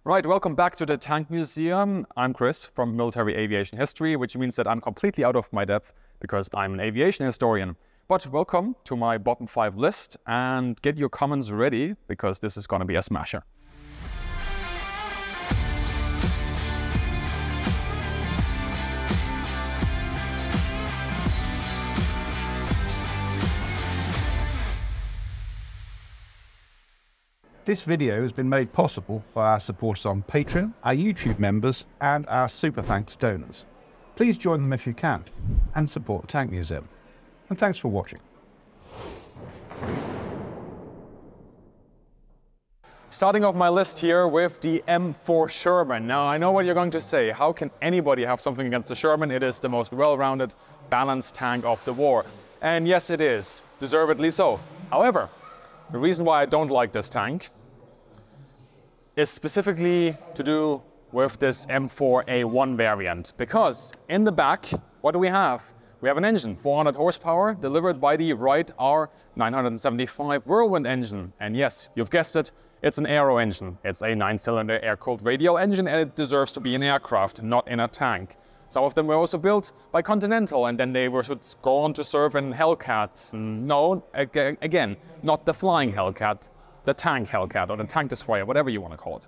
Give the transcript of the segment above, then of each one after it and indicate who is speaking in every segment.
Speaker 1: Right, welcome back to the Tank Museum. I'm Chris from Military Aviation History, which means that I'm completely out of my depth because I'm an aviation historian. But welcome to my bottom 5 list and get your comments ready because this is going to be a smasher.
Speaker 2: This video has been made possible by our supporters on Patreon, our YouTube members, and our Super Thanks donors. Please join them if you can, and support the Tank Museum. And thanks for watching.
Speaker 1: Starting off my list here with the M4 Sherman. Now, I know what you're going to say. How can anybody have something against the Sherman? It is the most well-rounded, balanced tank of the war. And yes, it is. Deservedly so. However, the reason why I don't like this tank is specifically to do with this M4A1 variant. Because in the back, what do we have? We have an engine, 400 horsepower, delivered by the Wright R975 Whirlwind engine. And yes, you've guessed it, it's an aero engine. It's a 9-cylinder air-cooled radial engine, and it deserves to be an aircraft, not in a tank. Some of them were also built by Continental, and then they were go on to serve in Hellcat. No, again, not the flying Hellcat, the tank Hellcat or the tank destroyer, whatever you want to call it.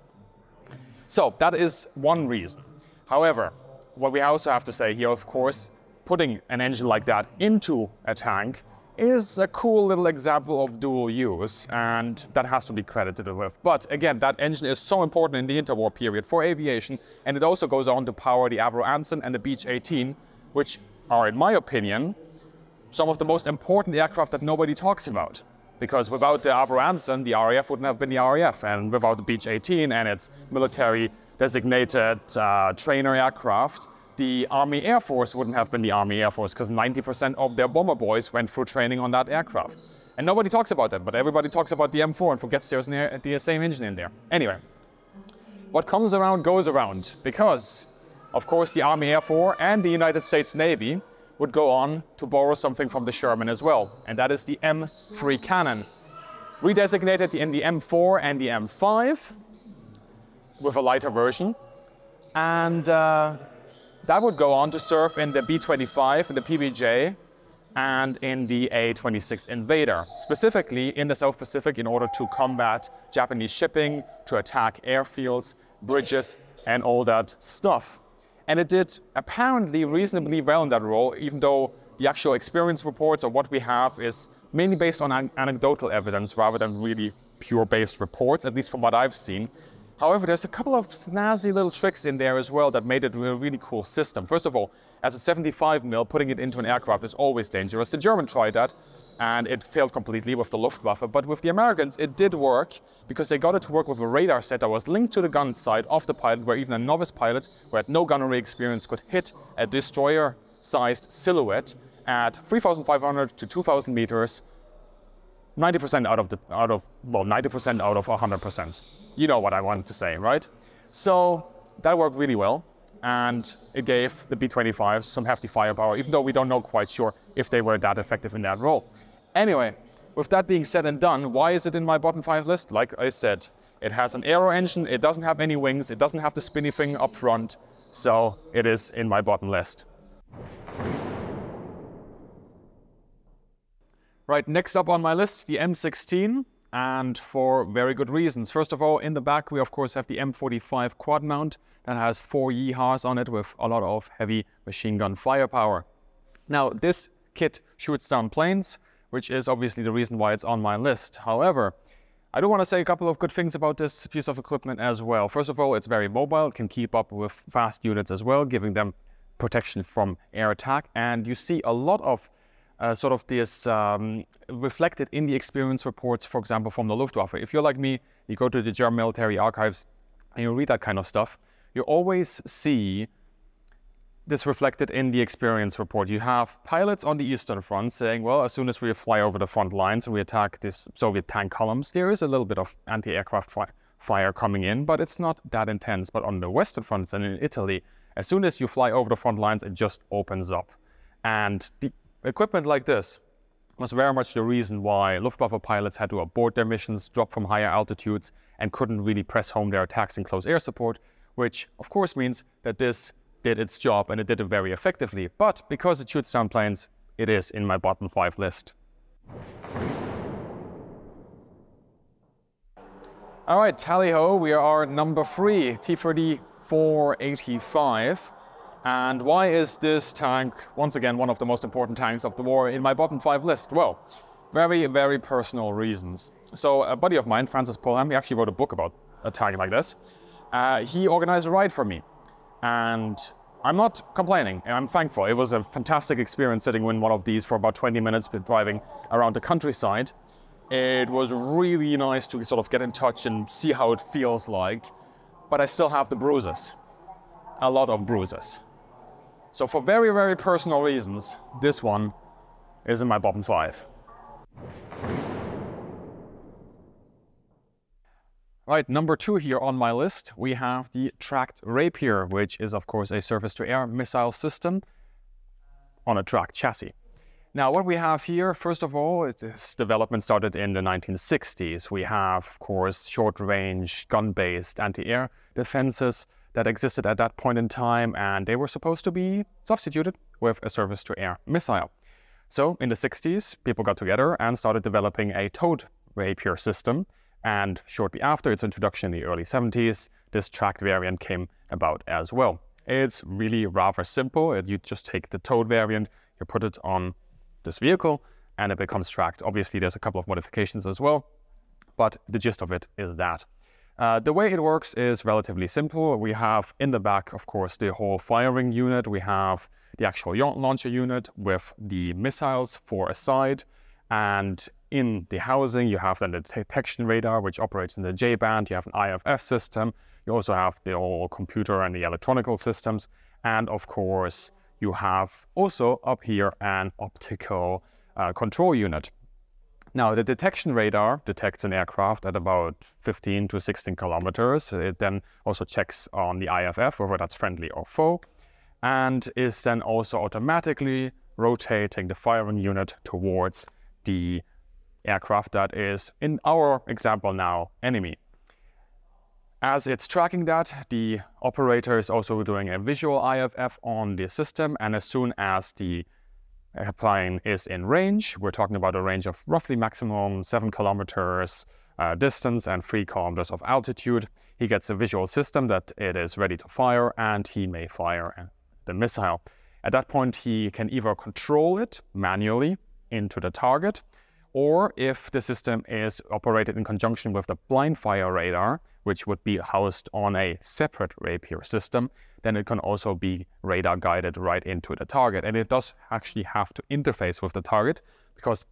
Speaker 1: So that is one reason. However, what we also have to say here, of course, putting an engine like that into a tank is a cool little example of dual use, and that has to be credited with. But again, that engine is so important in the interwar period for aviation, and it also goes on to power the Avro Anson and the Beech 18, which are, in my opinion, some of the most important aircraft that nobody talks about. Because without the Avro Anson, the RAF wouldn't have been the RAF, and without the Beech 18 and its military designated trainer aircraft, the Army Air Force wouldn't have been the Army Air Force, because 90% of their bomber boys went through training on that aircraft. And nobody talks about that, but everybody talks about the M4 and forgets there's the same engine in there. Anyway, what comes around goes around, because, of course, the Army Air Force and the United States Navy would go on to borrow something from the Sherman as well, and that is the M3 cannon, redesignated in the M4 and the M5 with a lighter version. And that would go on to serve in the B-25, in the PBJ, and in the A-26 Invader, specifically in the South Pacific in order to combat Japanese shipping, to attack airfields, bridges, and all that stuff. And it did apparently reasonably well in that role, even though the actual experience reports or what we have is mainly based on anecdotal evidence rather than really pure-based reports, at least from what I've seen. However, there's a couple of snazzy little tricks in there as well that made it a really cool system. First of all, as a 75 mil, putting it into an aircraft is always dangerous. The German tried that, and it failed completely with the Luftwaffe. But with the Americans, it did work, because they got it to work with a radar set that was linked to the gun side of the pilot, where even a novice pilot who had no gunnery experience could hit a destroyer-sized silhouette at 3,500 to 2,000 meters, 90% out of 100%. You know what I wanted to say, right? So that worked really well, and it gave the B-25s some hefty firepower, even though we don't know quite sure if they were that effective in that role. Anyway, with that being said and done, why is it in my bottom 5 list? Like I said, it has an aero engine, it doesn't have any wings, it doesn't have the spinny thing up front, so it is in my bottom list. Right, next up on my list, the M16, and for very good reasons. First of all, in the back, we of course have the M45 quad mount that has 4 Yeehas on it with a lot of heavy machine gun firepower. Now, this kit shoots down planes, which is obviously the reason why it's on my list. However, I do want to say a couple of good things about this piece of equipment as well. First of all, it's very mobile, it can keep up with fast units as well, giving them protection from air attack, and you see a lot of sort of this reflected in the experience reports, for example, from the Luftwaffe. If you're like me, you go to the German military archives and you read that kind of stuff, you always see this reflected in the experience report. You have pilots on the Eastern Front saying, well, as soon as we fly over the front lines and we attack these Soviet tank columns, there is a little bit of anti-aircraft fire coming in, but it's not that intense. But on the Western Front and in Italy, as soon as you fly over the front lines, it just opens up. And the equipment like this was very much the reason why Luftwaffe pilots had to abort their missions, drop from higher altitudes, and couldn't really press home their attacks in close air support, which of course means that this did its job and it did it very effectively. But because it shoots down planes, it is in my bottom 5 list. All right, tally-ho, we are number 3, T-34-85. And why is this tank, once again, one of the most important tanks of the war in my bottom 5 list? Well, very, very personal reasons. So a buddy of mine, Francis Polham, he actually wrote a book about a tank like this. He organized a ride for me. And I'm not complaining, I'm thankful. It was a fantastic experience sitting in one of these for about 20 minutes, driving around the countryside. It was really nice to sort of get in touch and see how it feels like. But I still have the bruises. A lot of bruises. So for very, very personal reasons, this one is in my bottom 5. Right, number 2 here on my list, we have the tracked Rapier, which is of course a surface-to-air missile system on a tracked chassis. Now what we have here, first of all, its development started in the 1960s. We have, of course, short-range, gun-based anti-air defenses that existed at that point in time, and they were supposed to be substituted with a surface-to-air missile. So in the 60s, people got together and started developing a towed Rapier system. And shortly after its introduction in the early 70s, this tracked variant came about as well. It's really rather simple. You just take the towed variant, you put it on this vehicle, and it becomes tracked. Obviously, there's a couple of modifications as well, but the gist of it is that. The way it works is relatively simple. We have in the back, of course, the whole firing unit. We have the actual launcher unit with the missiles for a side, and in the housing, you have then the detection radar, which operates in the J-band. You have an IFF system. You also have the whole computer and the electronical systems. And of course, you have also up here an optical control unit. Now, the detection radar detects an aircraft at about 15 to 16 kilometers. It then also checks on the IFF, whether that's friendly or foe, and is then also automatically rotating the firing unit towards the aircraft that is, in our example now, enemy. As it's tracking that, the operator is also doing a visual IFF on the system, and as soon as the plane is in range, we're talking about a range of roughly maximum 7 kilometers distance and 3 kilometers of altitude, he gets a visual system that it is ready to fire, and he may fire the missile. At that point, he can either control it manually into the target, or if the system is operated in conjunction with the blind fire radar, which would be housed on a separate Rapier system, then it can also be radar guided right into the target. And it does actually have to interface with the target, because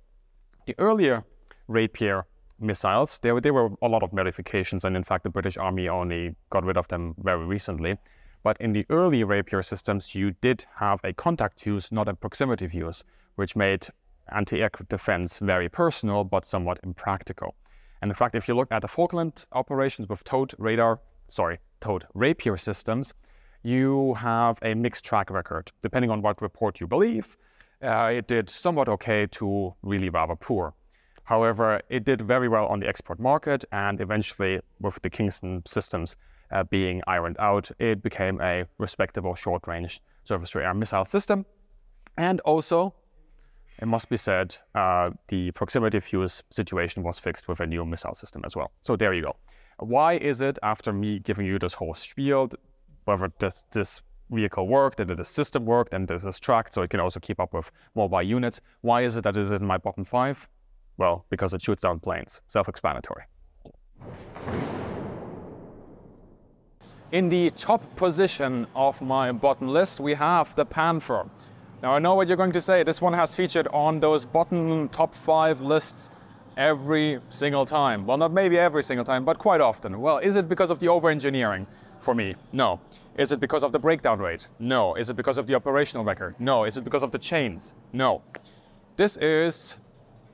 Speaker 1: the earlier Rapier missiles, there were a lot of modifications, and in fact the British Army only got rid of them very recently. But in the early Rapier systems, you did have a contact fuse, not a proximity fuse, which made anti-aircraft defense very personal, but somewhat impractical. And in fact, if you look at the Falkland operations with towed Rapier systems, you have a mixed track record. Depending on what report you believe, it did somewhat okay to really rather poor. However, it did very well on the export market, and eventually, with the Kingston systems being ironed out, it became a respectable short-range surface-to-air missile system. And also, it must be said, the proximity fuse situation was fixed with a new missile system as well. So there you go. Why is it, after me giving you this whole spiel, whether this vehicle worked, and the system worked, and this is tracked, so it can also keep up with mobile units, why is it that it is in my bottom 5? Well, because it shoots down planes. Self-explanatory. In the top position of my bottom list, we have the Panther. Now, I know what you're going to say. This one has featured on those bottom top 5 lists every single time. Well, not maybe every single time, but quite often. Well, is it because of the over-engineering? For me, no. Is it because of the breakdown rate? No. Is it because of the operational record? No. Is it because of the chains? No. This is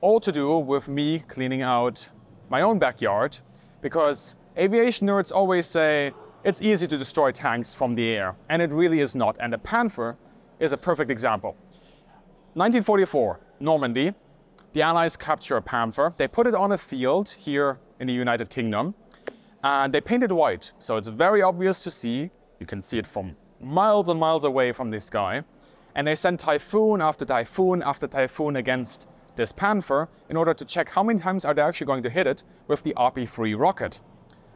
Speaker 1: all to do with me cleaning out my own backyard, because aviation nerds always say it's easy to destroy tanks from the air, and it really is not. And the Panther is a perfect example. 1944, Normandy, the Allies capture a Panther. They put it on a field here in the United Kingdom, and they paint it white. So it's very obvious to see. You can see it from miles and miles away from the sky. And they send typhoon after typhoon after typhoon against this Panther in order to check how many times are they actually going to hit it with the RP-3 rocket.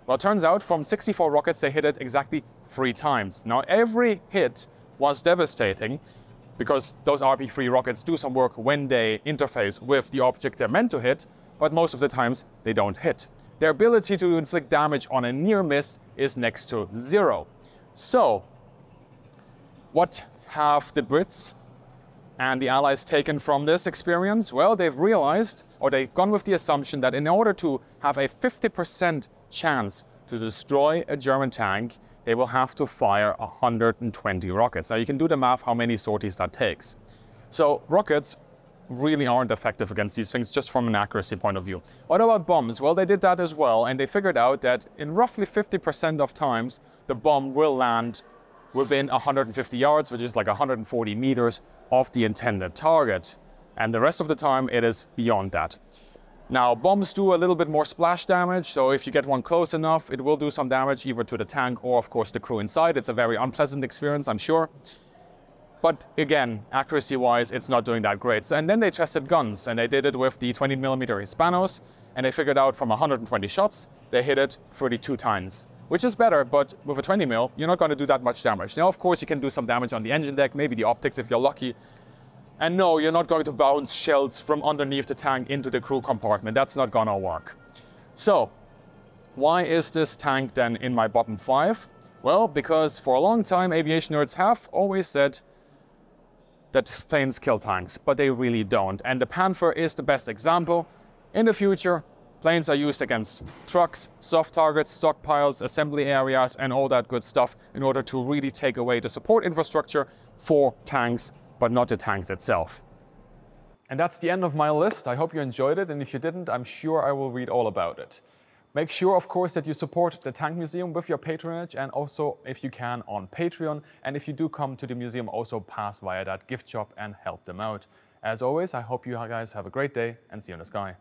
Speaker 1: Well, it turns out from 64 rockets, they hit it exactly 3 times. Now, every hit was devastating because those RP-3 rockets do some work when they interface with the object they're meant to hit, but most of the times they don't hit. Their ability to inflict damage on a near miss is next to 0. So, what have the Brits and the Allies taken from this experience? Well, they've realized, or they've gone with the assumption that in order to have a 50% chance to destroy a German tank, they will have to fire 120 rockets. Now you can do the math how many sorties that takes. So rockets really aren't effective against these things just from an accuracy point of view. What about bombs? Well, they did that as well, and they figured out that in roughly 50% of times, the bomb will land within 150 yards, which is like 140 meters of the intended target. And the rest of the time, it is beyond that. Now, bombs do a little bit more splash damage, so if you get one close enough, it will do some damage either to the tank or, of course, the crew inside. It's a very unpleasant experience, I'm sure. But again, accuracy-wise, it's not doing that great. So, and then they tested guns, and they did it with the 20mm Hispanos, and they figured out from 120 shots, they hit it 32 times, which is better, but with a 20mm, you're not going to do that much damage. Now, of course, you can do some damage on the engine deck, maybe the optics if you're lucky. And no, you're not going to bounce shells from underneath the tank into the crew compartment. That's not gonna work. So, why is this tank then in my bottom 5? Well, because for a long time, aviation nerds have always said that planes kill tanks, but they really don't. And the Panther is the best example. In the future, planes are used against trucks, soft targets, stockpiles, assembly areas, and all that good stuff in order to really take away the support infrastructure for tanks, but not the tanks itself. And that's the end of my list. I hope you enjoyed it, and if you didn't, I'm sure I will read all about it. Make sure, of course, that you support the Tank Museum with your patronage, and also, if you can, on Patreon. And if you do come to the museum, also pass via that gift shop and help them out. As always, I hope you guys have a great day, and see you in the sky.